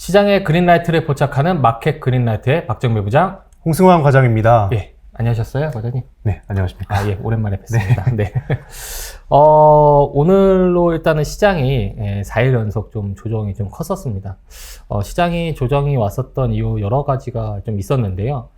시장의 그린라이트를 포착하는 마켓 그린라이트의 박정배 부장. 홍승환 과장입니다. 예, 안녕하셨어요, 과장님? 네, 안녕하십니까. 아, 예, 오랜만에 뵙습니다. 네. 오늘로 일단은 시장이 4일 연속 좀 조정이 좀 컸었습니다. 시장이 조정이 왔었던 이유 여러 가지가 좀 있었는데요.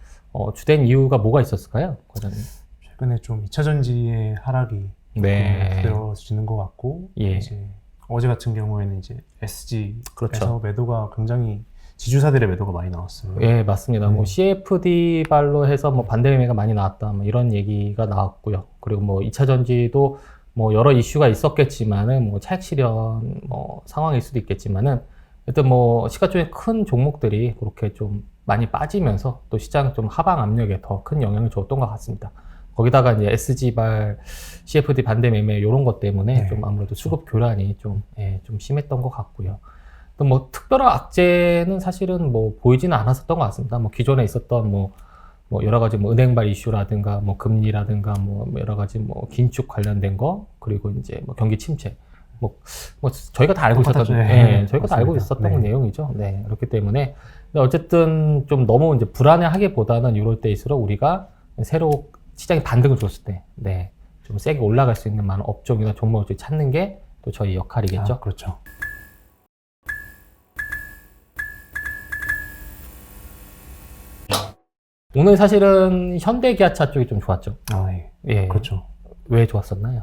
주된 이유가 뭐가 있었을까요, 과장님? 최근에 좀 2차 전지의 하락이 되어지는 것 같고, 예. 이제 어제 같은 경우에는 이제 SG에서 그렇죠. 매도가 굉장히 지주사들의 매도가 많이 나왔어요. 예, 맞습니다. 네. 뭐 CFD 발로 해서 뭐 반대 매매가 많이 나왔다, 뭐 이런 얘기가 나왔고요. 그리고 뭐 2차 전지도 뭐 여러 이슈가 있었겠지만은 뭐 차익 실현 뭐 상황일 수도 있겠지만은 일단 뭐 시가총액 큰 종목들이 그렇게 좀 많이 빠지면서 또 시장 좀 하방 압력에 더 큰 영향을 줬던 것 같습니다. 거기다가 이제 SG발, CFD 반대 매매 이런 것 때문에 네. 좀 아무래도 수급 교란이 좀 심했던 것 같고요. 또 뭐 특별한 악재는 사실은 뭐 보이지는 않았었던 것 같습니다. 뭐 기존에 있었던 뭐 여러 가지 뭐 은행발 이슈라든가 뭐 금리라든가 뭐 여러 가지 뭐 긴축 관련된 거, 그리고 이제 뭐 경기 침체, 뭐 저희가 다 알고 있었던, 네, 저희가 다 알고 있었던 네. 내용이죠. 네, 그렇기 때문에 근데 어쨌든 좀 너무 이제 불안해하기보다는 이럴 때일수록 우리가 새로 시장이 반등을 줬을 때, 네, 좀 세게 올라갈 수 있는 많은 업종이나 종목을 찾는 게 또 저희 역할이겠죠. 아, 그렇죠. 오늘 사실은 현대기아차 쪽이 좀 좋았죠. 아, 예. 예. 그렇죠. 왜 좋았었나요?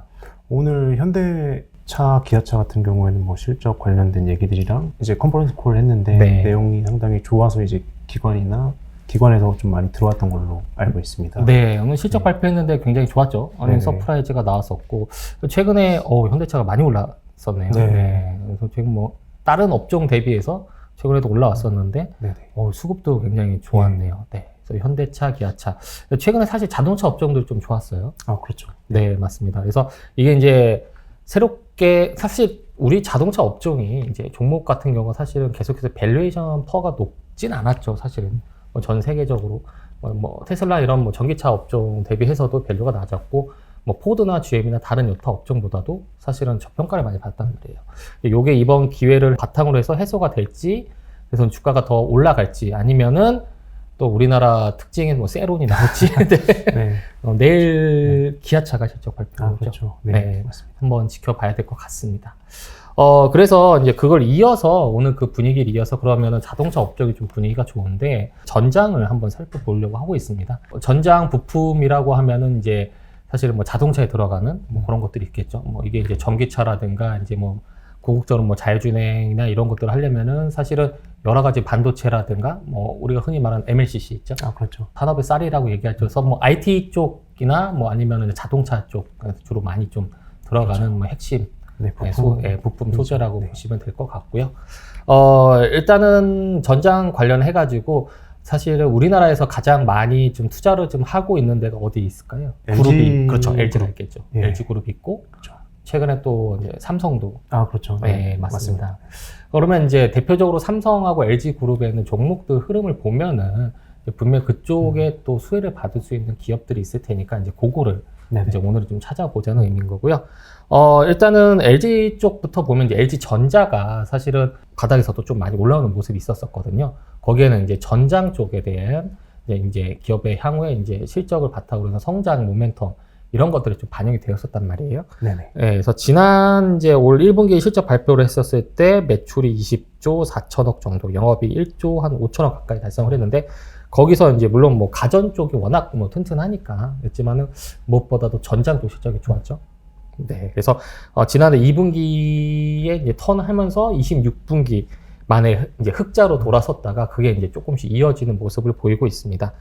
오늘 현대차, 기아차 같은 경우에는 뭐 실적 관련된 얘기들이랑 이제 컨퍼런스 콜을 했는데 네. 내용이 상당히 좋아서 이제 기관에서 좀 많이 들어왔던 걸로 알고 있습니다. 네, 오늘 실적 네. 발표했는데 굉장히 좋았죠. 어닝 네네. 서프라이즈가 나왔었고, 최근에 현대차가 많이 올랐었네요. 네. 네. 그래서 지금 뭐 다른 업종 대비해서 최근에도 올라왔었는데 네네. 수급도 굉장히 좋았네요. 네. 그래서 현대차, 기아차. 최근에 사실 자동차 업종들 좀 좋았어요. 아, 그렇죠. 네, 맞습니다. 그래서 이게 이제 새롭게 사실 우리 자동차 업종이 이제 종목 같은 경우 사실은 계속해서 밸류에이션 퍼가 높진 않았죠. 사실은 전 세계적으로 뭐 테슬라 이런 뭐 전기차 업종 대비해서도 밸류가 낮았고, 뭐 포드나 GM이나 다른 여타 업종보다도 사실은 저평가를 많이 받았단 말이에요. 이게 이번 기회를 바탕으로 해서 해소가 될지, 그래서 주가가 더 올라갈지, 아니면은 또 우리나라 특징인 뭐 세론이 나올지 네. 내일 기아차가 실적 아, 발표죠. 그렇죠. 네, 네. 맞습니다. 한번 지켜봐야 될 것 같습니다. 그래서 이제 그걸 이어서 오늘 그 분위기를 이어서 그러면은 자동차 업종이 좀 분위기가 좋은데 전장을 한번 살펴보려고 하고 있습니다. 전장 부품이라고 하면은 이제 사실은 뭐 자동차에 들어가는 뭐 그런 것들이 있겠죠. 뭐 이게 이제 전기차라든가 이제 뭐 궁극적으로 뭐 자율주행이나 이런 것들을 하려면은 사실은 여러 가지 반도체라든가 뭐 우리가 흔히 말하는 MLCC 있죠. 아, 그렇죠. 산업의 쌀이라고 얘기하죠. 그래서 뭐 IT 쪽이나 뭐 아니면은 자동차 쪽 주로 많이 좀 들어가는 그렇죠. 뭐 핵심 네, 부품 소재라고 네. 보시면 될 것 같고요. 일단은 전장 관련해가지고 사실은 우리나라에서 가장 많이 좀 투자를 좀 하고 있는 데가 어디 있을까요? LG 그룹이, 그렇죠. LG가 그룹. 있겠죠. 예. LG 그룹이 있고, 그렇죠. 최근에 또 이제 삼성도. 아, 그렇죠. 네, 맞습니다. 그러면 이제 대표적으로 삼성하고 LG 그룹에 있는 종목들 흐름을 보면은 분명 그쪽에 또 수혜를 받을 수 있는 기업들이 있을 테니까 이제 그거를 네네. 이제 오늘은 좀 찾아보자는 의미인 거고요. 일단은 LG 쪽부터 보면 이제 LG 전자가 사실은 바닥에서도 좀 많이 올라오는 모습이 있었거든요. 거기에는 이제 전장 쪽에 대한 이제 기업의 향후에 이제 실적을 바탕으로 해서 성장 모멘텀 이런 것들이 좀 반영이 되었었단 말이에요. 네네. 네, 그래서 지난 이제 올 1분기 실적 발표를 했었을 때 매출이 20조 4천억 정도, 영업이 1조 한 5천억 가까이 달성을 했는데, 거기서 이제 물론 뭐 가전 쪽이 워낙 뭐 튼튼하니까 했지만은 무엇보다도 전장 쪽 실적이 좋았죠. 네, 그래서 지난해 2분기에 이제 턴하면서 26분기 만에 이제 흑자로 돌아섰다가 그게 이제 조금씩 이어지는 모습을 보이고 있습니다.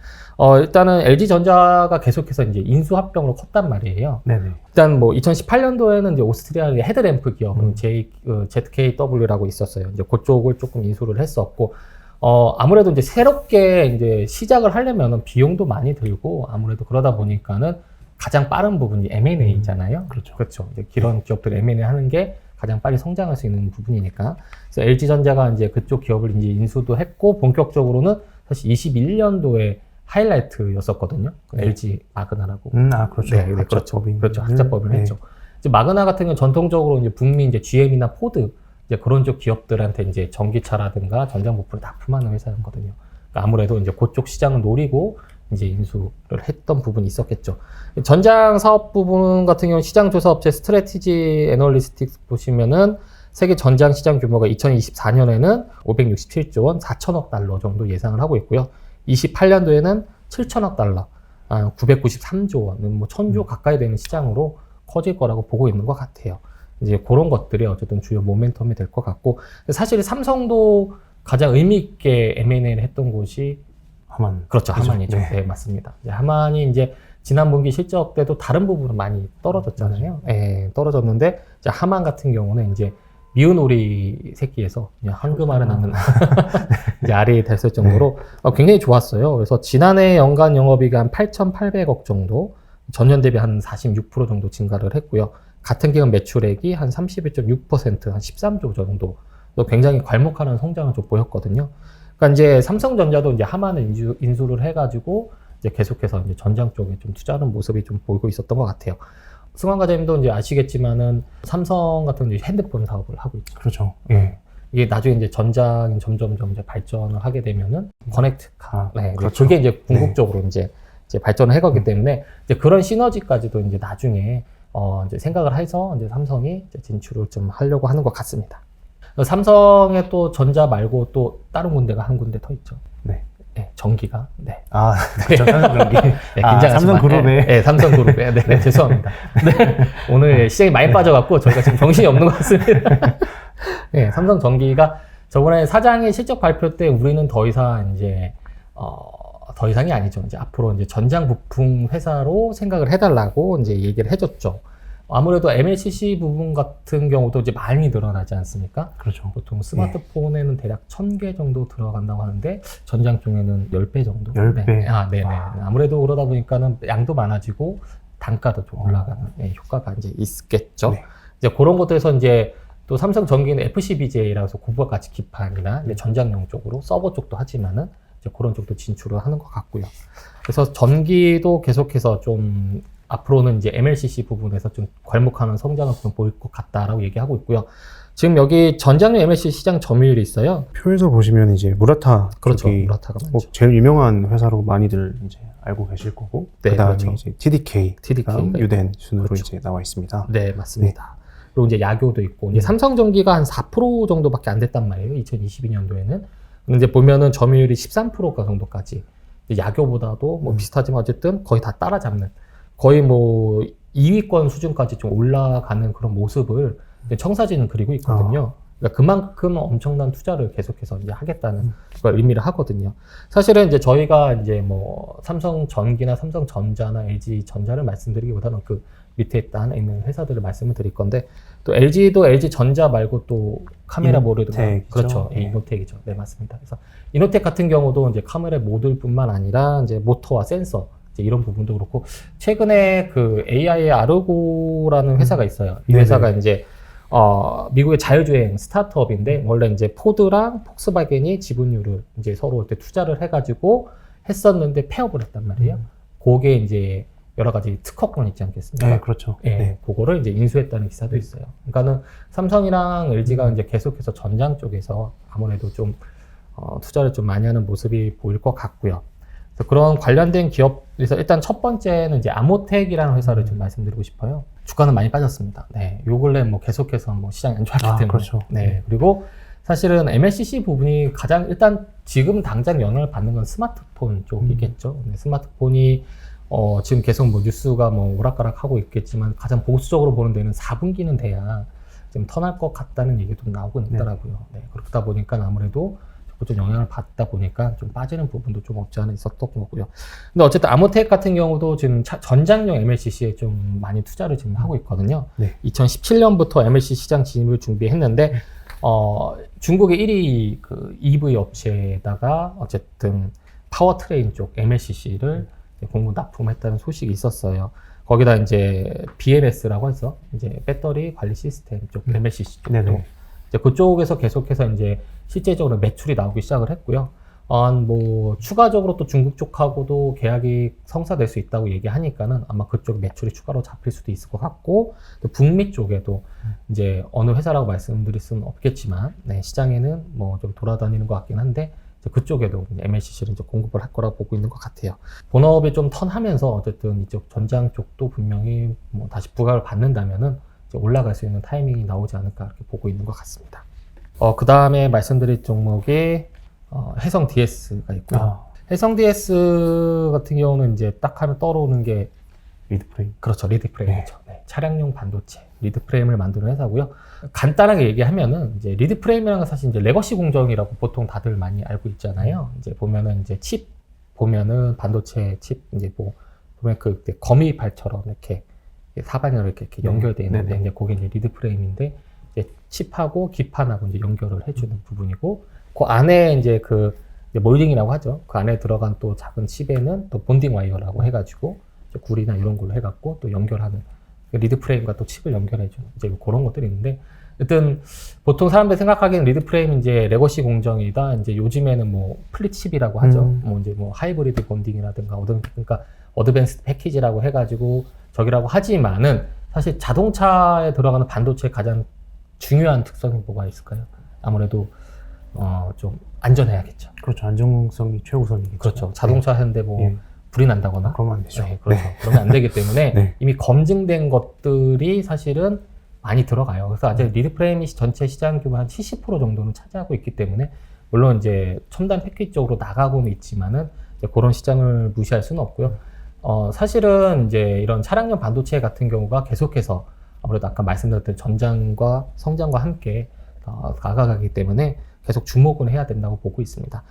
일단은 LG전자가 계속해서 이제 인수합병으로 컸단 말이에요. 네네. 일단 뭐 2018년도에는 이제 오스트리아의 헤드램프 기업은 ZKW라고 있었어요. 이제 그쪽을 조금 인수를 했었고, 아무래도 이제 새롭게 이제 시작을 하려면은 비용도 많이 들고, 아무래도 그러다 보니까는 가장 빠른 부분이 M&A잖아요. 그렇죠. 그렇죠. 이제 이런 기업들 M&A 하는 게 가장 빨리 성장할 수 있는 부분이니까. 그래서 LG전자가 이제 그쪽 기업을 이제 인수도 했고, 본격적으로는 사실 21년도에 하이라이트였었거든요. LG 마그나라고. 아, 그렇죠. 네, 그렇죠. 그렇죠. 학자법을 네. 했죠. 이제 마그나 같은 경우는 전통적으로 이제 북미 이제 GM이나 포드 이제 그런 쪽 기업들한테 이제 전기차라든가 전장 부품을 납품하는 회사였거든요. 그러니까 아무래도 이제 그쪽 시장을 노리고 이제 인수를 했던 부분이 있었겠죠. 전장 사업 부분 같은 경우 시장 조사 업체 스트래티지 애널리스틱스 보시면은 세계 전장 시장 규모가 2024년에는 567조 원, 4천억 달러 정도 예상을 하고 있고요. 28년도에는 7천억 달러, 993조 원, 뭐 1000조 가까이 되는 시장으로 커질 거라고 보고 있는 것 같아요. 이제 그런 것들이 어쨌든 주요 모멘텀이 될 것 같고, 사실 삼성도 가장 의미 있게 M&A를 했던 곳이 하만. 그렇죠. 하만이죠. 네. 네, 맞습니다. 하만이 이제 지난 분기 실적 때도 다른 부분은 많이 떨어졌잖아요. 예, 떨어졌는데 이제 하만 같은 경우는 이제 미운 오리 새끼에서 그냥 황금알을 낳는 이제 알이 됐을 정도로 굉장히 좋았어요. 그래서 지난해 연간 영업이익이 한 8,800억 정도, 전년 대비 한 46% 정도 증가를 했고요. 같은 기간 매출액이 한 31.6%, 한 13조 정도, 굉장히 괄목하는 성장을 좀 보였거든요. 그러니까 이제 삼성전자도 이제 하만을 인수를 해가지고 이제 계속해서 이제 전장 쪽에 좀 투자하는 모습이 좀 보이고 있었던 것 같아요. 승환 과장님도 이제 아시겠지만은 삼성 같은 이제 핸드폰 사업을 하고 있죠. 그렇죠. 예. 이게 나중에 이제 전장이 점점 이제 발전을 하게 되면은 커넥트카, 네, 그렇죠. 그게 이제 궁극적으로 이제 발전을 해가기 때문에 이제 그런 시너지까지도 이제 나중에 이제 생각을 해서 이제 삼성이 이제 진출을 좀 하려고 하는 것 같습니다. 삼성의 또 전자 말고 또 다른 군데가 한 군데 더 있죠. 네. 네, 전기가. 네. 그렇죠. 삼성전기. 네, 삼성그룹에. 네, 삼성그룹에. 네, 죄송합니다. 네, 오늘 시장이 많이 빠져갖고 저희가 지금 정신이 없는 것 같습니다. 네, 삼성전기가 저번에 사장의 실적 발표 때 우리는 더 이상 이제, 더 이상이 아니죠. 이제 앞으로 이제 전장 부품 회사로 생각을 해달라고 이제 얘기를 해줬죠. 아무래도 MLCC 부분 같은 경우도 이제 많이 늘어나지 않습니까? 그렇죠. 보통 스마트폰에는 대략 1000개 정도 들어간다고 하는데 전장 쪽에는 10배 정도. 10배. 네. 네네. 아무래도 그러다 보니까는 양도 많아지고 단가도 좀 올라가는 효과가 이제 있겠죠. 네. 이제 그런 것들에서 이제 또 삼성전기는 FCBJ라고 해서 고부가 가치 기판이나 이제 전장용 쪽으로 서버 쪽도 하지만은 이제 그런 쪽도 진출을 하는 것 같고요. 그래서 전기도 계속해서 좀 앞으로는 이제 MLCC 부분에서 좀 괄목하는 성장을 좀 보일 것 같다라고 얘기하고 있고요. 지금 여기 전장용 MLCC 시장 점유율이 있어요. 표에서 보시면 이제 무라타. 그렇죠. 쪽이 무라타가 뭐 많죠. 제일 유명한 회사로 많이들 이제 알고 계실 거고. 네, 그다음에 그렇죠. 이제 TDK. TDK 가 유덴 순으로 그렇죠. 이제 나와 있습니다. 네, 맞습니다. 그리고 이제 야교도 있고, 이제 삼성전기가 한 4% 정도밖에 안 됐단 말이에요. 2022년도에는. 근데 이제 보면은 점유율이 13% 정도까지. 야교보다도 뭐 비슷하지만 어쨌든 거의 다 따라잡는. 거의 뭐 2위권 수준까지 좀 올라가는 그런 모습을 청사진은 그리고 있거든요. 그러니까 그만큼 엄청난 투자를 계속해서 이제 하겠다는 걸 의미를 하거든요. 사실은 이제 저희가 이제 뭐 삼성전기나 삼성전자나 LG전자를 말씀드리기보다는 그 밑에 있는 회사들을 말씀을 드릴 건데, 또 LG도 LG전자 말고 또 카메라 모듈가 그렇죠. 네. 이노텍이죠. 네, 맞습니다. 그래서 이노텍 같은 경우도 이제 카메라 모듈뿐만 아니라 이제 모터와 센서 이런 부분도 그렇고, 최근에 그 AI의 아르고라는 회사가 있어요. 이 회사가 이제 미국의 자율주행 스타트업인데, 원래 이제 포드랑 폭스바겐이 지분율을 이제 서로 이렇게 투자를 해가지고 했었는데 폐업을 했단 말이에요. 그게 이제 여러 가지 특허권 있지 않겠습니까? 네, 그렇죠. 예, 네. 그거를 이제 인수했다는 기사도 있어요. 그러니까는 삼성이랑 LG가 이제 계속해서 전장 쪽에서 아무래도 좀 투자를 좀 많이 하는 모습이 보일 것 같고요. 그래서 그런 관련된 기업에서 일단 첫 번째는 이제 아모텍이라는 회사를 좀 말씀드리고 싶어요. 주가는 많이 빠졌습니다. 네, 요 근래 뭐 계속해서 뭐 시장이 안 좋았기 때문에. 그렇죠. 네, 그리고 사실은 MLCC 부분이 가장 일단 지금 당장 영향을 받는 건 스마트폰 쪽이겠죠. 네, 스마트폰이 지금 계속 뭐 뉴스가 뭐 오락가락 하고 있겠지만 가장 보수적으로 보는 데는 4분기는 돼야 좀 턴할 것 같다는 얘기도 나오고 있더라고요. 네, 그렇다 보니까 아무래도 좀 영향을 받다 보니까 좀 빠지는 부분도 좀 없지 않아 있었던 거고요. 근데 어쨌든 아모텍 같은 경우도 지금 전장용 MLCC에 좀 많이 투자를 지금 하고 있거든요. 네. 2017년부터 MLCC 시장 진입을 준비했는데, 중국의 1위 그 EV 업체에다가 어쨌든 파워트레인 쪽 MLCC를 공급 납품했다는 소식이 있었어요. 거기다 이제 BMS라고 해서 이제 배터리 관리 시스템 쪽 MLCC 쪽도 이제 그쪽에서 계속해서 이제 실제적으로 매출이 나오기 시작을 했고요. 뭐 추가적으로 또 중국 쪽하고도 계약이 성사될 수 있다고 얘기하니까는 아마 그쪽 매출이 추가로 잡힐 수도 있을 것 같고, 또 북미 쪽에도 이제 어느 회사라고 말씀드릴 수는 없겠지만, 네, 시장에는 뭐 좀 돌아다니는 것 같긴 한데, 그쪽에도 MLCC를 이제 공급을 할 거라고 보고 있는 것 같아요. 본업이 좀 턴하면서 어쨌든 이쪽 전장 쪽도 분명히 뭐 다시 부각을 받는다면은 이제 올라갈 수 있는 타이밍이 나오지 않을까 이렇게 보고 있는 것 같습니다. 그 다음에 말씀드릴 종목이 해성 DS가 있고요. 해성 DS 같은 경우는 이제 딱 하면 떠오르는 게 리드 프레임. 그렇죠, 리드 프레임이죠. 네, 차량용 반도체 리드 프레임을 만드는 회사고요. 간단하게 얘기하면은 이제 리드 프레임이라는 건 사실 이제 레거시 공정이라고 보통 다들 많이 알고 있잖아요. 이제 보면은 이제 칩 보면은 반도체 칩 이제 뭐 보면 그 거미팔처럼 이렇게 사방으로 이렇게 연결되어 있는데 이제 그게 이제 리드 프레임인데 이제 칩하고 기판하고 이제 연결을 해주는 부분이고, 그 안에 이제 그 몰딩이라고 하죠. 그 안에 들어간 또 작은 칩에는 또 본딩 와이어라고 해가지고 굴이나 이런 걸로 해갖고 또 연결하는 리드 프레임과 또 칩을 연결해주는 이제 그런 것들이 있는데, 일단 보통 사람들이 생각하기에는 리드 프레임 이제 레거시 공정이다. 이제 요즘에는 뭐 플릿 칩이라고 하죠. 뭐 이제 뭐 하이브리드 본딩이라든가 그러니까 어드밴스드 패키지라고 해가지고 저기라고 하지만은 사실 자동차에 들어가는 반도체의 가장 중요한 특성이 뭐가 있을까요? 아무래도 좀 안전해야겠죠. 그렇죠. 안정성이 최우선이겠죠. 그렇죠. 자동차 하는데 뭐 불이 난다거나 그러면 안 되죠. 네, 그렇죠. 그러면 안 되기 때문에 네. 이미 검증된 것들이 사실은 많이 들어가요. 그래서 아직 리드 프레임이 전체 시장 규모 한 70% 정도는 차지하고 있기 때문에, 물론 이제 첨단 패키지 쪽으로 나가고는 있지만은 이제 그런 시장을 무시할 수는 없고요. 사실은 이제 이런 차량용 반도체 같은 경우가 계속해서 아무래도 아까 말씀드렸던 전장과 성장과 함께 다가가기 때문에 계속 주목은 해야 된다고 보고 있습니다.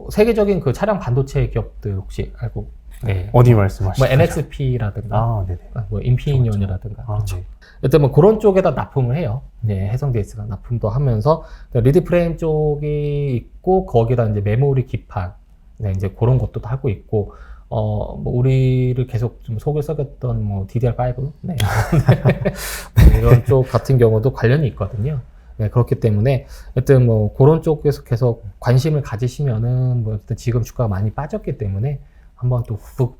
세계적인 그 차량 반도체 기업들 혹시 알고? 네. 어디 말씀하시죠? 뭐 NXP라든가, 네네. 뭐 인피니온이라든가, 그렇죠. 네. 일단 뭐 그런 쪽에다 납품을 해요. 네, 해성 DS가 납품도 하면서 리드 프레임 쪽이 있고 거기다 이제 메모리 기판, 네, 이제 그런 것도 하고 있고, 뭐 우리를 계속 좀 속을 썩였던 뭐 DDR5, 네. 이런 쪽 같은 경우도 관련이 있거든요. 네, 그렇기 때문에 하여튼 뭐 그런 쪽에서 계속 관심을 가지시면은 뭐 일단 지금 주가가 많이 빠졌기 때문에 한번 또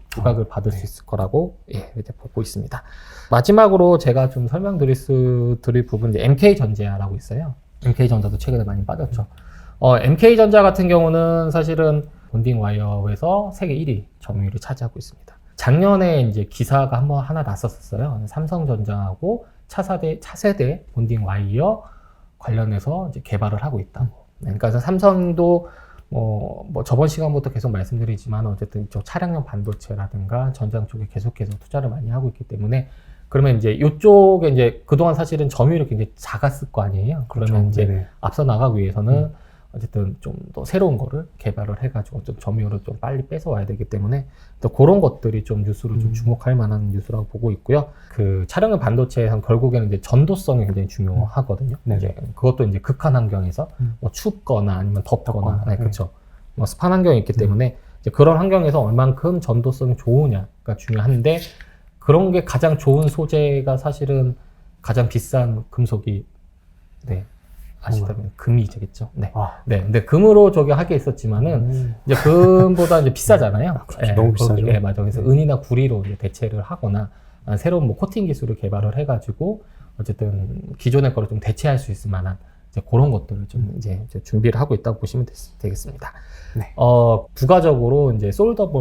부각을 받을 수 있을 거라고 이제 보고 있습니다. 마지막으로 제가 좀 설명드릴 부분 이제 MK전자라고 있어요. MK전자도 최근에 많이 빠졌죠. MK전자 같은 경우는 사실은 본딩 와이어에서 세계 1위 점유율을 차지하고 있습니다. 작년에 이제 기사가 하나 났었어요. 삼성전자하고 차세대 본딩 와이어 관련해서 이제 개발을 하고 있다고. 그러니까 삼성도 뭐 저번 시간부터 계속 말씀드리지만 어쨌든 저 차량용 반도체라든가 전장 쪽에 계속해서 투자를 많이 하고 있기 때문에, 그러면 이제 이쪽에 이제 그동안 사실은 점유율이 굉장히 작았을 거 아니에요. 그러면 그렇죠. 이제 네네. 앞서 나가기 위해서는 어쨌든 좀 더 새로운 거를 개발을 해가지고 좀 점유율을 좀 빨리 뺏어와야 되기 때문에 또 그런 것들이 좀 뉴스로 좀 주목할 만한 뉴스라고 보고 있고요. 그 차량용 반도체에서 결국에는 이제 전도성이 굉장히 중요하거든요. 이제 그것도 이제 극한 환경에서 뭐 춥거나 아니면 덥거나, 네, 그렇죠. 뭐 습한 환경이 있기 때문에 이제 그런 환경에서 얼만큼 전도성이 좋으냐가 중요한데, 그런 게 가장 좋은 소재가 사실은 가장 비싼 금속이, 네, 아시다면 금이겠죠. 네. 네. 근데 금으로 저기 하게 있었지만은 이제 금보다 이제 비싸잖아요. 그렇죠. 네, 너무 비싸죠. 네, 맞아. 그래서 은이나 구리로 이제 대체를 하거나 새로운 뭐 코팅 기술을 개발을 해가지고 어쨌든 기존의 거를 좀 대체할 수 있을 만한 이제 그런 것들을 좀 이제 준비를 하고 있다고 보시면 되겠습니다. 네. 부가적으로 이제 솔더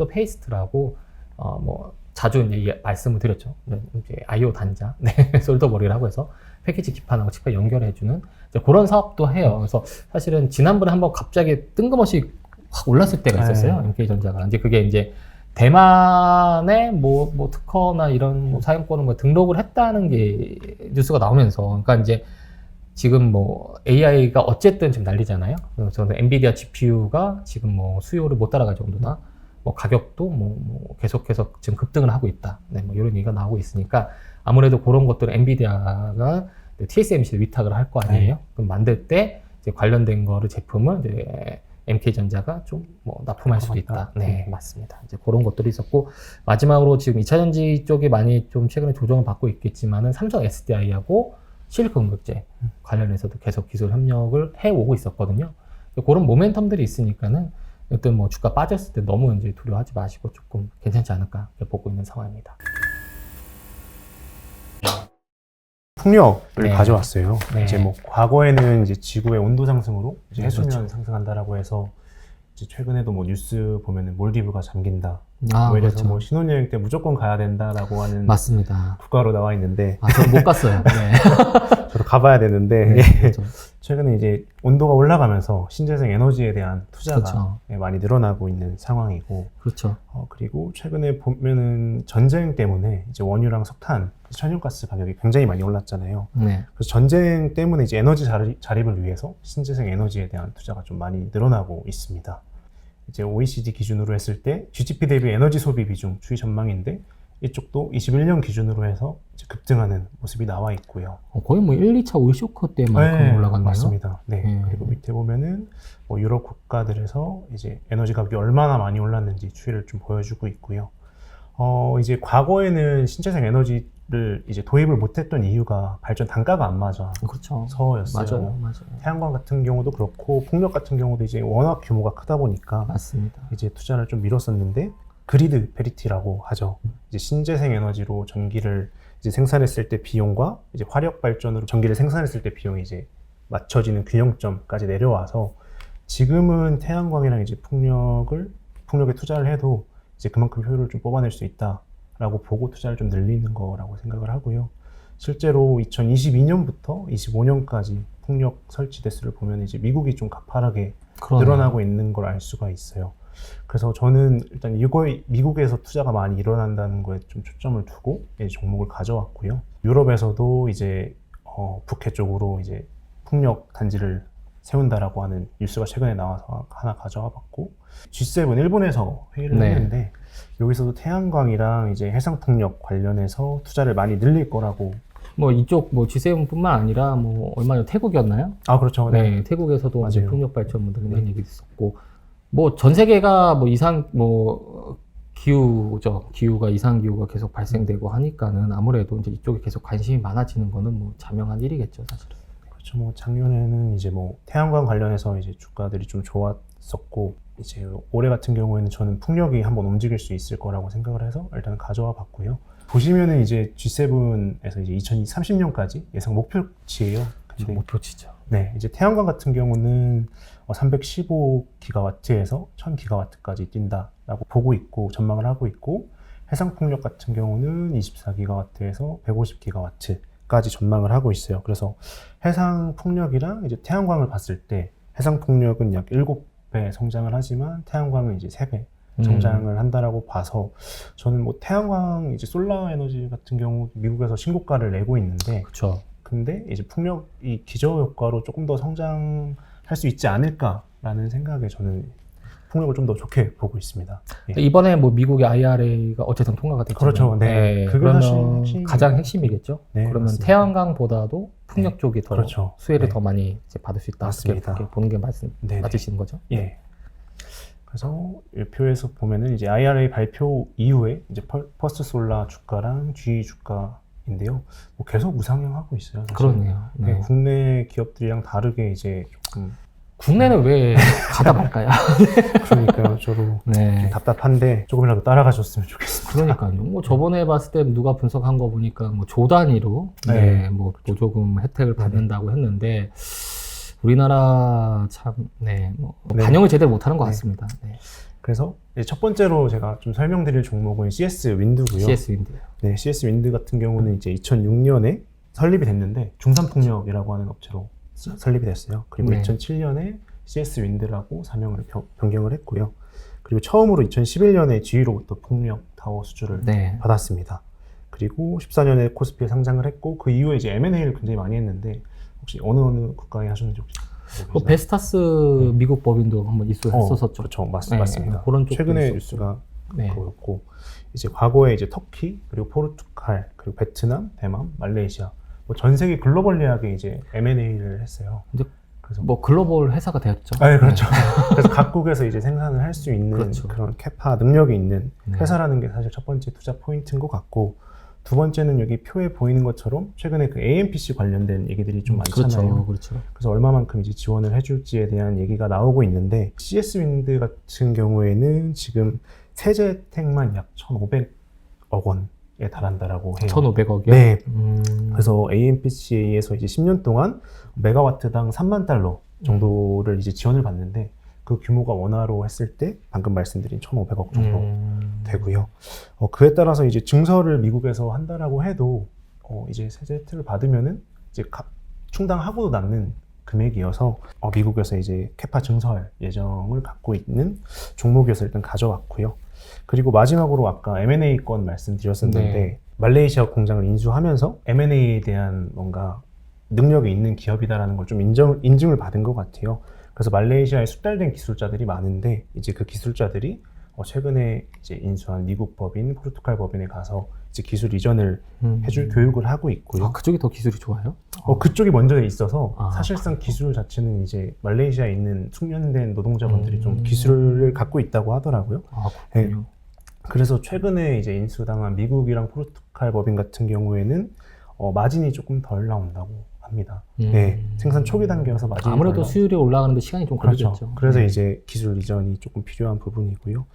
페이스트라고 뭐 자주 이제 말씀을 드렸죠. 이제 IO 단자, 네, 솔더볼이라고 해서 패키지 기판하고 칩과 연결해주는 이제 그런 사업도 해요. 그래서 사실은 지난번에 한번 갑자기 뜬금없이 확 올랐을 때가 있었어요. MK전자가. 이제 그게 이제 대만에 뭐 특허나 이런 뭐 사용권을 뭐 등록을 했다는 게 뉴스가 나오면서, 그러니까 이제 지금 뭐 AI가 어쨌든 지금 난리잖아요. 그래서 엔비디아 GPU가 지금 뭐 수요를 못 따라갈 정도다. 뭐 가격도 뭐 계속해서 지금 급등을 하고 있다. 네, 뭐 이런 얘기가 나오고 있으니까 아무래도 그런 것들은 엔비디아가 TSMC에 위탁을 할 거 아니에요. 그럼 만들 때 이제 관련된 거를 제품을 이제 MK전자가 좀 뭐 납품할 수도 있다. 네, 맞습니다. 이제 그런 것들이 있었고, 마지막으로 지금 2차전지 쪽이 많이 좀 최근에 조정을 받고 있겠지만은 삼성 SDI하고 실리콘 극제 관련해서도 계속 기술 협력을 해오고 있었거든요. 그런 모멘텀들이 있으니까는 어떤 뭐 주가 빠졌을 때 너무 이제 두려워하지 마시고 조금 괜찮지 않을까 이렇게 보고 있는 상황입니다. 풍력을 네. 가져왔어요. 네. 이제 뭐 과거에는 이제 지구의 온도 상승으로 이제 네, 해수면 그렇죠. 상승한다라고 해서 이제 최근에도 뭐 뉴스 보면은 몰디브가 잠긴다. 아, 뭐 이래서 그렇죠. 뭐 신혼여행 때 무조건 가야 된다라고 하는 맞습니다. 국가로 나와 있는데 아, 저는 못 갔어요. 네. 저도 가봐야 되는데 네, 그렇죠. 최근에 이제 온도가 올라가면서 신재생 에너지에 대한 투자가 그렇죠. 많이 늘어나고 있는 상황이고 그렇죠. 그리고 최근에 보면은 전쟁 때문에 이제 원유랑 석탄, 천연가스 가격이 굉장히 많이 올랐잖아요. 네. 그래서 전쟁 때문에 이제 에너지 자립을 위해서 신재생 에너지에 대한 투자가 좀 많이 늘어나고 있습니다. 이제 OECD 기준으로 했을 때 GDP 대비 에너지 소비 비중 추이 전망인데 이쪽도 21년 기준으로 해서 이제 급등하는 모습이 나와 있고요. 거의 뭐 1, 2차 오일쇼크 때만큼 올라갔나요? 맞습니다. 네. 그리고 밑에 보면은 뭐 유럽 국가들에서 이제 에너지 가격이 얼마나 많이 올랐는지 추이를 좀 보여주고 있고요. 이제 과거에는 신재생 에너지를 이제 도입을 못했던 이유가 발전 단가가 안 맞아. 그렇죠. 서였어요. 맞아요. 태양광 같은 경우도 그렇고 풍력 같은 경우도 이제 워낙 규모가 크다 보니까 맞습니다. 이제 투자를 좀 미뤘었는데 그리드 페리티라고 하죠. 이제 신재생 에너지로 전기를 이제 생산했을 때 비용과 이제 화력 발전으로 전기를 생산했을 때 비용이 이제 맞춰지는 균형점까지 내려와서 지금은 태양광이랑 이제 풍력에 투자를 해도 이제 그만큼 효율을 좀 뽑아낼 수 있다라고 보고 투자를 좀 늘리는 거라고 생각을 하고요. 실제로 2022년부터 25년까지 풍력 설치 대수를 보면 이제 미국이 좀 가파르게 늘어나고 있는 걸 알 수가 있어요. 그래서 저는 일단 이거에 미국에서 투자가 많이 일어난다는 거에 좀 초점을 두고 이 종목을 가져왔고요. 유럽에서도 이제 북해 쪽으로 이제 풍력 단지를 세운다라고 하는 뉴스가 최근에 나와서 하나 가져와 봤고 G7 일본에서 회의를 네. 했는데 여기서도 태양광이랑 이제 해상 풍력 관련해서 투자를 많이 늘릴 거라고. 뭐 이쪽 뭐 G7뿐만 아니라 뭐 얼마 전 태국이었나요? 아 그렇죠. 네, 태국에서도 이제 맞아요. 풍력 발전 뭐 등등 얘기도 있었고 뭐 전 세계가 뭐 기후가 이상 기후가 계속 발생되고 하니까는 아무래도 이제 이쪽에 계속 관심이 많아지는 거는 뭐 자명한 일이겠죠, 사실은. 그렇죠. 뭐 작년에는 이제 뭐 태양광 관련해서 이제 주가들이 좀 좋았었고 이제 올해 같은 경우에는 저는 풍력이 한번 움직일 수 있을 거라고 생각을 해서 일단 가져와 봤고요. 보시면은 이제 G7에서 이제 2030년까지 예상 목표치예요. 근데 목표치죠. 네, 이제 태양광 같은 경우는 315기가와트에서 1000기가와트까지 뛴다라고 보고 있고 전망을 하고 있고 해상 풍력 같은 경우는 24기가와트에서 150기가와트까지 전망을 하고 있어요. 그래서 해상 풍력이랑 이제 태양광을 봤을 때 해상 풍력은 약 7배 성장을 하지만 태양광은 이제 3배 성장을 한다라고 봐서 저는 뭐 태양광 이제 솔라 에너지 같은 경우 미국에서 신고가를 내고 있는데 그렇죠. 근데 이제 풍력이 기저효과로 조금 더 성장할 수 있지 않을까라는 생각에 저는 풍력을 좀 더 좋게 보고 있습니다. 예. 이번에 뭐 미국의 IRA가 어쨌든 통과가 됐죠. 그렇죠. 네. 그게 그러면 사실 핵심이죠. 가장 핵심이겠죠. 네, 그러면 맞습니다. 태양광보다도 풍력 네. 쪽이 더 그렇죠. 수혜를 네. 더 많이 이제 받을 수 있다. 맞습니다. 이렇게 보는 게 네네. 맞으시는 거죠? 예. 그래서 이 표에서 보면은 이제 IRA 발표 이후에 이제 퍼스트 솔라 주가랑 GE 주가인데요. 뭐 계속 우상향하고 있어요. 사실. 그러네요. 네, 네. 국내 기업들이랑 다르게 이제 조금 국내는 왜 가다 말까요? 그러니까요. 저도 좀 네. 답답한데 조금이라도 따라가줬으면 좋겠습니다. 그러니까요. 뭐 저번에 봤을 때 누가 분석한 거 보니까 뭐 조 단위로 네. 뭐 보조금 혜택을 받는다고 했는데 우리나라 참 뭐 네. 반영을 제대로 못하는 것 네. 같습니다. 네. 그래서 이제 첫 번째로 제가 좀 설명드릴 종목은 CS 윈드고요. CS 윈드요. 네, CS 윈드 같은 경우는 이제 2006년에 설립이 됐는데 중산풍력이라고 하는 업체로 설립이 됐어요. 그리고 네. 2007년에 CS 윈드라고 사명을 변경을 했고요. 그리고 처음으로 2011년에 GE로부터 풍력 타워 수주를 네. 받았습니다. 그리고 14년에 코스피에 상장을 했고 그 이후에 이제 M&A를 굉장히 많이 했는데 혹시 어느 국가에 하셨는지 혹시 그 베스타스 미국 법인도 한번 입수했었었죠. 그렇죠. 네, 맞습니다. 그런 쪽도 최근에 있었고. 뉴스가 네. 그렇고 이제 과거에 이제 터키 그리고 포르투갈 그리고 베트남, 대만, 말레이시아 뭐 전 세계 글로벌리하게 이제 M&A를 했어요. 근데 그래서 뭐 글로벌 회사가 되었죠. 네, 그렇죠. 그래서 각국에서 이제 생산을 할 수 있는 그렇죠. 그런 캐파 능력이 있는 네. 회사라는 게 사실 첫 번째 투자 포인트인 것 같고 두 번째는 여기 표에 보이는 것처럼 최근에 그 AMPC 관련된 얘기들이 좀 많잖아요. 그렇죠. 그래서 얼마만큼 이제 지원을 해줄지에 대한 얘기가 나오고 있는데 CS 윈드 같은 경우에는 지금 세제 혜택만 약 1,500억 원에 달한다라고 해요. 1,500억이요? 네. 그래서 AMPC에서 이제 10년 동안 메가와트당 3만 달러 정도를 이제 지원을 받는데 그 규모가 원화로 했을 때 방금 말씀드린 1,500억 정도 되고요. 그에 따라서 이제 증설을 미국에서 한다라고 해도 이제 세제 혜택을 받으면은 이제 충당하고도 남는 금액이어서 미국에서 이제 캐파 증설 예정을 갖고 있는 종목이어서 일단 가져왔고요. 그리고 마지막으로 아까 M&A 건 말씀드렸었는데 네. 말레이시아 공장을 인수하면서 M&A에 대한 뭔가 능력이 있는 기업이다라는 걸 좀 인증을 받은 것 같아요. 그래서 말레이시아에 숙달된 기술자들이 많은데 이제 그 기술자들이 최근에 이제 인수한 미국 법인, 포르투갈 법인에 가서 이제 기술 이전을 해줄 교육을 하고 있고요. 그쪽이 더 기술이 좋아요? 그쪽이 먼저 있어서 사실상 그렇구나. 기술 자체는 이제 말레이시아에 있는 숙련된 노동자분들이 좀 기술을 갖고 있다고 하더라고요. 그렇군요. 그래서 최근에 이제 인수당한 미국이랑 포르투갈 법인 같은 경우에는 마진이 조금 덜 나온다고 합니다. 네, 생산 초기 단계여서 마진이 아무래도 덜 수율이 올라가는데 시간이 좀 걸리겠죠. 그렇죠. 그래서 이제 기술 이전이 조금 필요한 부분이고요.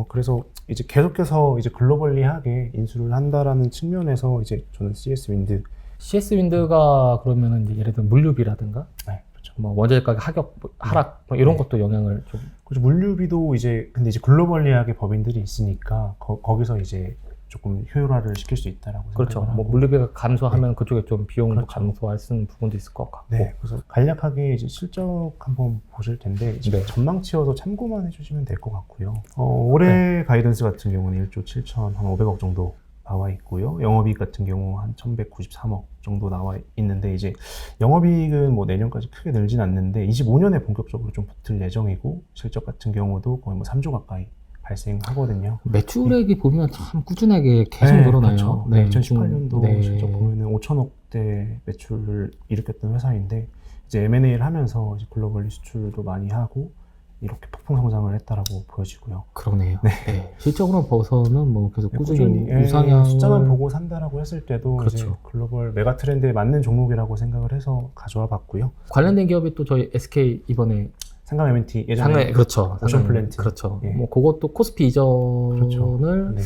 그래서 이제 계속해서 이제 글로벌리하게 인수를 한다라는 측면에서 이제 저는 CS 윈드. CS 윈드가 그러면은 이제 예를 들어 물류비라든가, 네, 그렇죠. 뭐 원자재 가격 하락 뭐 이런 것도 영향을 좀. 그렇죠. 물류비도 이제 근데 이제 글로벌리하게 법인들이 있으니까 거기서 이제 조금 효율화를 시킬 수 있다라고 그렇죠. 생각을 뭐 하고. 물류비가 감소하면 그쪽에 좀 비용도 그렇죠. 감소할 수 있는 부분도 있을 것 같고. 네, 그래서 간략하게 이제 실적 한번 보실 텐데 이제 네. 전망치여서 참고만 해주시면 될 것 같고요. 올해 가이던스 같은 경우는 1조 7,500억 정도 나와 있고요. 영업이익 같은 경우 한 1,193억 정도 나와 있는데 이제 영업이익은 뭐 내년까지 크게 늘진 않는데 25년에 본격적으로 좀 붙을 예정이고 실적 같은 경우도 거의 뭐 3조 가까이 발생하거든요. 매출액이 보면 참 꾸준하게 계속 네, 늘어나요. 그렇죠. 네, 2018년도 네. 실적 보면은 5천억대 매출을 일으켰던 회사인데 이제 M&A를 하면서 이제 글로벌리 수출도 많이 하고 이렇게 폭풍 성장을 했다라고 보여지고요. 그러네요. 네. 실적으로 봐서는 뭐 계속 꾸준히 꾸준히 우상향을 숫자만 보고 산다라고 했을 때도 그렇죠. 이제 글로벌 메가 트렌드에 맞는 종목이라고 생각을 해서 가져와 봤고요. 관련된 기업이 또 저희 SK 이번에 상강 M&T 예전에 상당히 그렇죠. 오션 플랜트. 그렇죠. 예. 뭐 그것도 코스피 이전을 그렇죠. 네.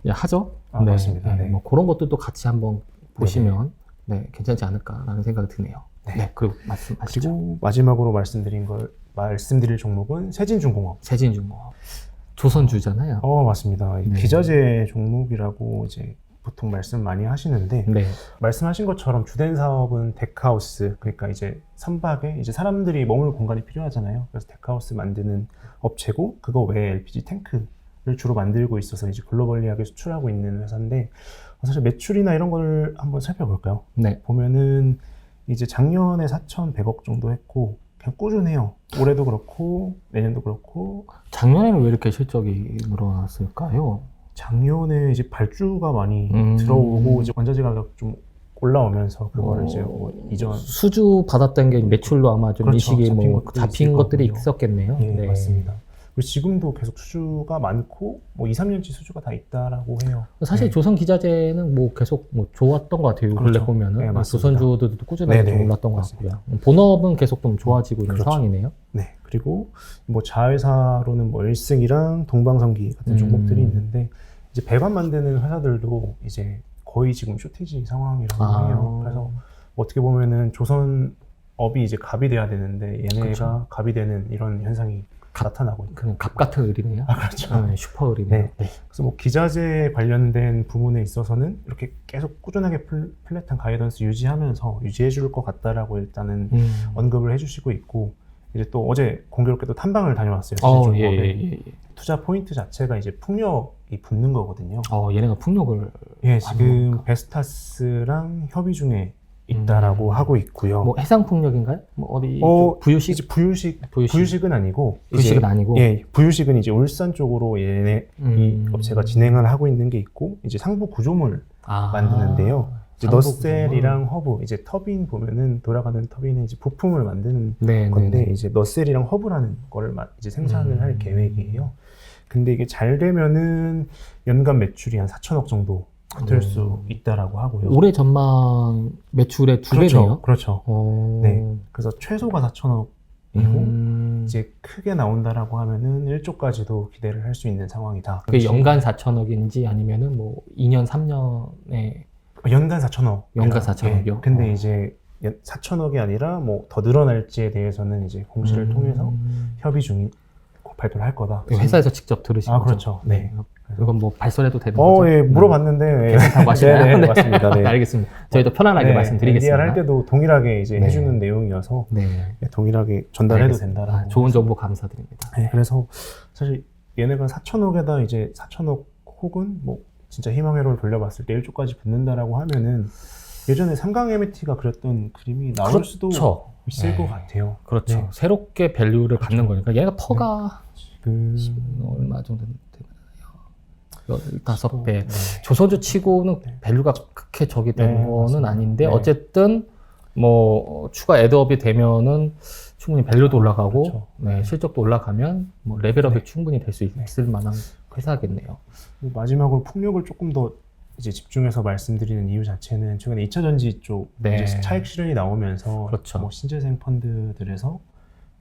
이제 하죠. 맞습니다. 네. 뭐 그런 것들도 같이 한번 보시면 괜찮지 않을까라는 생각이 드네요. 네. 그리고 말씀하시죠. 그리고 마지막으로 말씀드릴 종목은 세진중공업. 세진중공업. 조선주잖아요. 맞습니다. 네. 기자재 종목이라고 이제 보통 말씀 많이 하시는데 네. 말씀하신 것처럼 주된 사업은 덱하우스, 그러니까 이제 선박에 이제 사람들이 머물 공간이 필요하잖아요. 그래서 덱하우스 만드는 업체고 그거 외에 LPG 탱크를 주로 만들고 있어서 이제 글로벌리하게 수출하고 있는 회사인데 사실 매출이나 이런 걸 한번 살펴볼까요? 네. 보면은 이제 작년에 4,100억 정도 했고 그냥 꾸준해요. 올해도 그렇고 내년도 그렇고. 작년에는 왜 이렇게 실적이 늘어났을까요? 작년에 이제 발주가 많이 들어오고 이제 원자재 가격 좀 올라오면서 그거를 이제 뭐 이전 수주 받았던 게 매출로 아마 좀 그렇죠. 인식이 잡힌 뭐 것들이 잡힌 있을 것들이 거고요. 있었겠네요. 예, 네. 맞습니다. 그리고 지금도 계속 수주가 많고 뭐 2, 3년치 수주가 다 있다라고 해요. 사실 네. 조선 기자재는 뭐 계속 뭐 좋았던 것 같아요. 그렇죠. 근래 보면은 네, 맞습니다. 조선주들도 꾸준하게 네네, 좀 올랐던 것 맞습니다. 같고요. 본업은 계속 좀 좋아지고 있는 그렇죠. 상황이네요. 네. 그리고 뭐 자회사로는 뭐 일승이랑 동방성기 같은 종목들이 있는데 이제 배관 만드는 회사들도 이제 거의 지금 쇼티지 상황이라고 해요. 그래서 어떻게 보면은 조선업이 이제 갑이 돼야 되는데 얘네가 그렇죠. 갑이 되는 이런 현상이 나타나고 있는. 그냥 갑 같은 의리네요. 그렇죠. 네, 슈퍼 의리네요. 네. 그래서 뭐 기자재 관련된 부분에 있어서는 이렇게 계속 꾸준하게 플랫한 가이던스 유지하면서 유지해 줄 것 같다라고 일단은 언급을 해주시고 있고 이제 또 어제 공교롭게도 탐방을 다녀왔어요. 예. 투자 포인트 자체가 이제 풍력이 붙는 거거든요. 얘네가 풍력을 예, 지금 베스타스랑 협의 중에 있다라고 하고 있고요. 뭐 해상 풍력인가요? 뭐 어디 부유식? 이제 부유식은 아니고 부유식은 아니고 예, 부유식은 이제 울산 쪽으로 얘네 이 업체가 진행을 하고 있는 게 있고 이제 상부 구조물 만드는데요. 이제 너셀이랑 허브, 이제 터빈 보면은 돌아가는 터빈은 이제 부품을 만드는 건데 이제 너셀이랑 허브라는 거를 이제 생산을 할 계획이에요. 근데 이게 잘 되면은 연간 매출이 한 4천억 정도 될 수 있다라고 하고요. 올해 전망 매출의 두 배네요. 그렇죠. 네. 그래서 최소가 4천억이고 이제 크게 나온다라고 하면은 1조까지도 기대를 할 수 있는 상황이다. 그게 연간 4천억인지 아니면은 뭐 2년, 3년에 연간 4천억. 연간 4천억이요? 네. 근데 이제 4천억이 아니라 뭐 더 늘어날지에 대해서는 이제 공시를 통해서 협의 중인 발표를 할 거다. 회사에서 직접 들으신 거죠? 그렇죠. 네. 이건 뭐 발설해도 되는 거죠? 예, 물어봤는데. 괜찮다고 하시나요? 네, 맞습니다. 네. 알겠습니다. 저희도 편안하게 말씀드리겠습니다. NDR 할 때도 동일하게 이제 해주는 내용이어서 동일하게 전달해도 된다라고. 좋은 정보 감사드립니다. 네, 그래서 사실 얘네가 4천억에다 이제 4천억 혹은 뭐 진짜 희망회로를 돌려봤을 때 1조까지 붙는다라고 하면은 예전에 삼강 MT가 그렸던 그림이 나올 수도 있을 것 같아요. 그렇죠. 네. 새롭게 밸류를 받는 거니까 얘가 퍼가 얼마 정도 되나요? 15배. 조선주 치고는 밸류가 그렇게 적이 된 거는 맞습니다. 아닌데 어쨌든 뭐 추가 애드업이 되면은 충분히 밸류도 올라가고 실적도 올라가면 뭐 레벨업이 충분히 될 수 있을 만한 회사겠네요. 마지막으로 풍력을 조금 더 이제 집중해서 말씀드리는 이유 자체는 최근에 2차 전지 쪽 이제 차익 실현이 나오면서 뭐 신재생 펀드들에서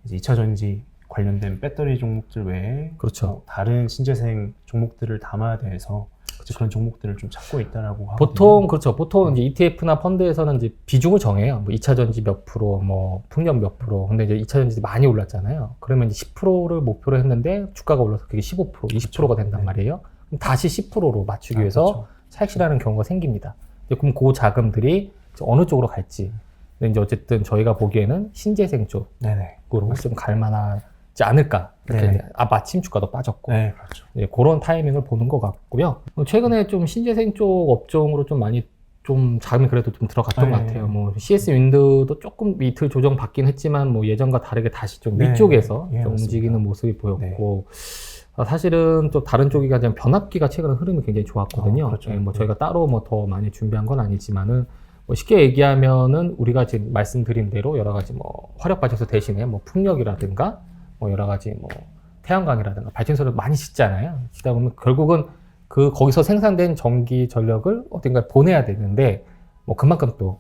이제 2차 전지 관련된 배터리 종목들 외에 뭐 다른 신재생 종목들을 담아야 돼서 그런 종목들을 좀 찾고 있다라고 하거든요. 보통 이제 ETF나 펀드에서는 이제 비중을 정해요. 뭐 2차 전지 몇 프로, 뭐 풍력 몇 프로. 근데 이제 2차 전지 많이 올랐잖아요. 그러면 이제 10%를 목표로 했는데 주가가 올라서 그게 15%, 20%가 된단 말이에요. 그럼 다시 10%로 맞추기 위해서 차익 실현하는 경우가 생깁니다. 그럼 그 자금들이 어느 쪽으로 갈지. 근데 이제 어쨌든 저희가 보기에는 신재생 쪽으로 좀 갈 만하지 않을까. 이렇게 마침 주가도 빠졌고. 그런 타이밍을 보는 것 같고요. 최근에 좀 신재생 쪽 업종으로 좀 많이 좀 자금이 그래도 좀 들어갔던 것 같아요. 뭐 CS 윈드도 조금 이틀 조정 받긴 했지만 뭐 예전과 다르게 다시 좀 위쪽에서 좀 움직이는 모습이 보였고. 사실은 또 다른 쪽이 가장 변압기가 최근에 흐름이 굉장히 좋았거든요. 뭐 저희가 따로 뭐 더 많이 준비한 건 아니지만은 뭐 쉽게 얘기하면은 우리가 지금 말씀드린 대로 여러 가지 뭐 화력 발전소 대신에 뭐 풍력이라든가 뭐 여러 가지 뭐 태양광이라든가 발전소를 많이 짓잖아요. 짓다 보면 결국은 거기서 생산된 전기 전력을 어딘가에 보내야 되는데 뭐 그만큼 또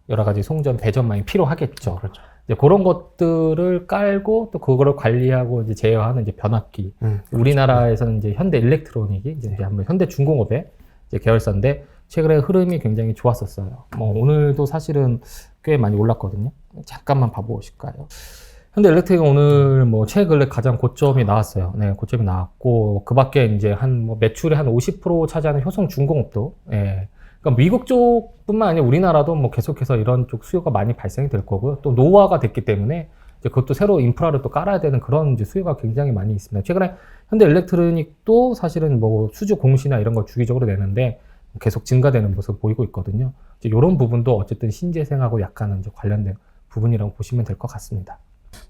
여러 가지 송전 배전망이 필요하겠죠. 이제 그런 것들을 깔고 또 그거를 관리하고 이제 제어하는 이제 변압기. 우리나라에서는 이제 현대 일렉트로닉이 이제 한번 현대 중공업의 이제 계열사인데 최근에 흐름이 굉장히 좋았었어요. 뭐 오늘도 사실은 꽤 많이 올랐거든요. 잠깐만 봐보실까요? 현대 일렉트로닉 오늘 뭐 최근에 가장 고점이 나왔어요. 네, 고점이 나왔고 그 밖에 이제 뭐 매출의 한 50% 차지하는 효성 중공업도 그러니까 미국 쪽뿐만 아니라 우리나라도 뭐 계속해서 이런 쪽 수요가 많이 발생이 될 거고요. 또 노후화가 됐기 때문에 이제 그것도 새로 인프라를 또 깔아야 되는 그런 이제 수요가 굉장히 많이 있습니다. 최근에 현대 일렉트로닉도 사실은 뭐 수주 공시나 이런 걸 주기적으로 내는데 계속 증가되는 모습을 보이고 있거든요. 이제 이런 부분도 어쨌든 신재생하고 약간은 이제 관련된 부분이라고 보시면 될 것 같습니다.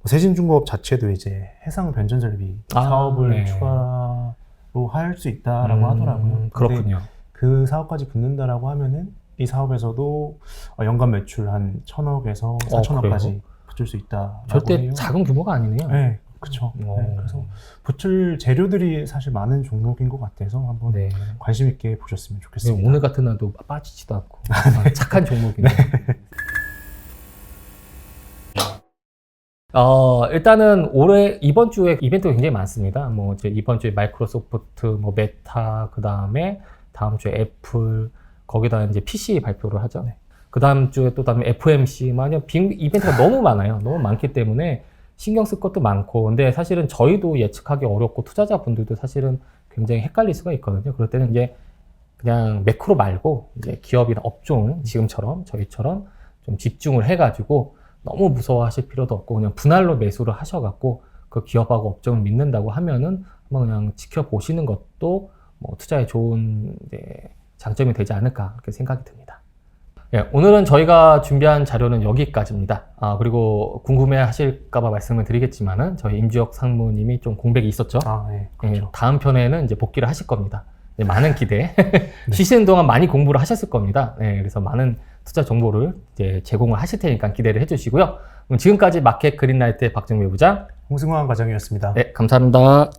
세진중공업 자체도 이제 해상 변전설비 사업을 추가로 할 수 있다라고 하더라고요. 그렇군요. 그 사업까지 붙는다라고 하면은 이 사업에서도 연간 매출 한 1,000억에서 4천억까지 붙을 수 있다. 절대 해요. 작은 규모가 아니네요. 네, 그렇죠. 그래서 붙을 재료들이 사실 많은 종목인 것 같아서 한번 관심 있게 보셨으면 좋겠습니다. 오늘 같은 날도 빠지지도 않고 착한 종목이네요. 일단은 이번 주에 이벤트가 굉장히 많습니다. 뭐 이제 이번 주에 마이크로소프트, 뭐 메타, 그 다음에 다음 주에 애플, 거기다 이제 PC 발표를 하죠. 그 다음 주에 또 다음에 FMC, 이벤트가 너무 많아요. 너무 많기 때문에 신경 쓸 것도 많고. 근데 사실은 저희도 예측하기 어렵고 투자자분들도 사실은 굉장히 헷갈릴 수가 있거든요. 그럴 때는 이제 그냥 매크로 말고 이제 기업이나 업종, 지금처럼 저희처럼 좀 집중을 해가지고 너무 무서워하실 필요도 없고 그냥 분할로 매수를 하셔갖고 그 기업하고 업종을 믿는다고 하면은 한번 그냥 지켜보시는 것도 뭐 투자에 좋은 이제 장점이 되지 않을까 그렇게 생각이 듭니다. 오늘은 저희가 준비한 자료는 여기까지입니다. 그리고 궁금해 하실까봐 말씀을 드리겠지만은 저희 임주혁 상무님이 좀 공백이 있었죠. 그렇죠. 다음 편에는 이제 복귀를 하실 겁니다. 많은 기대. 쉬시는 동안 많이 공부를 하셨을 겁니다. 그래서 많은 투자 정보를 이제 제공을 하실 테니까 기대를 해주시고요. 지금까지 마켓 그린라이트의 박정배 부장, 홍승환 과장이었습니다. 감사합니다.